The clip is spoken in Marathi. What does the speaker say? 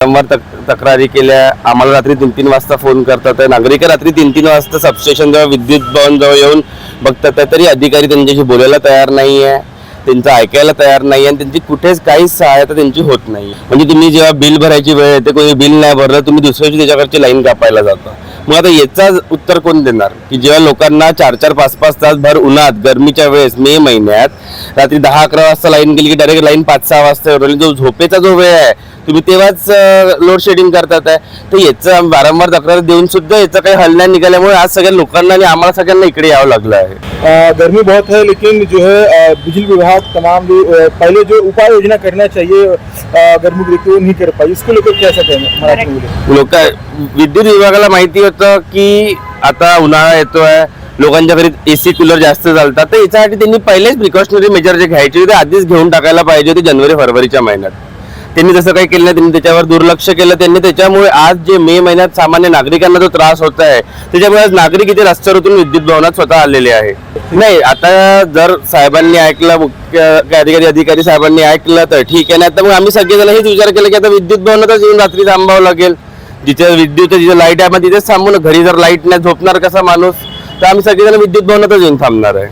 वारंवार तक्रारी केल्या. आम्हाला रात्री 3-3 वाजता फोन करतात. नागरिक रात्री 3-3 वाजता सबस्टेशन जवळ विद्युत भवन जवळ येऊन बघतात तरी अधिकारी त्यांच्याशी बोलायला तयार नाही आहे, त्यांचं ऐकायला तयार नाही आणि त्यांची कुठेच काहीच सहायता त्यांची होत नाही. म्हणजे तुम्ही जेव्हा बिल भरायची वेळ येते, कोणी बिल नाही भरलं, तुम्ही दुसऱ्याची त्याच्याकडची लाईन कापायला जाता. मग आता याचा उत्तर कोण देणार की जेव्हा लोकांना 4-4, 5-5 तास भर उन्हात गरमीच्या वेळेस मे महिन्यात रात्री 10-11 वाजता लाईन गेली की डायरेक्ट लाईन 5-6 वाजता उरली. जो झोपेचा जो वेळ आहे तुम्ही तेव्हाच लोड शेडिंग करतात आहे. तर याचं वारंवार तक्रार देऊन सुद्धा याचा काही हल नाही निघाल्यामुळे आज सगळ्या लोकांना आणि आम्हाला सगळ्यांना इकडे यावं लागलं आहे. गर्मी बहुत है लेकिन जो है बिजली विभाग तमाम पहले जो उपाय योजना करना चाहिए गर्मी को लेकर नहीं कर पाई, इसको लेकर क्या सकते लोक विद्युत विभागाला माहिती होतं की आता उन्हाळा येतोय, लोकांच्या घरी एसी कूलर जास्त चालतात, तर याच्यासाठी त्यांनी पहिलेच प्रिकॉशनरी मेजर जे घ्यायचे ते आधीच घेऊन टाकायला पाहिजे होते जानेवारी-फरवरीच्या महिन्यात. त्यांनी तसं काही केलं नाही, त्यांनी त्याच्यावर दुर्लक्ष केलं. त्यांनी त्याच्यामुळे आज जे मे महिन्यात सामान्य नागरिकांना जो त्रास होत आहे त्याच्यामुळे आज नागरिक इथे रस्त्यावर उतरून विद्युत भवनात स्वतः आलेले आहे. नाही, आता जर साहेबांनी ऐकलं, मुख्य अधिकारी साहेबांनी ऐकलं तर ठीक आहे, नाही तर मग आम्ही सगळेजण हेच विचार केला की आता विद्युत भवनातच येऊन रात्री थांबावं लागेल. जिथे विद्युत जिथे लाईट आहे मग तिथेच थांबून, घरी जर लाईट नाही झोपणार कसा माणूस, तर आम्ही सगळेजण विद्युत भवनातच येऊन थांबणार आहे.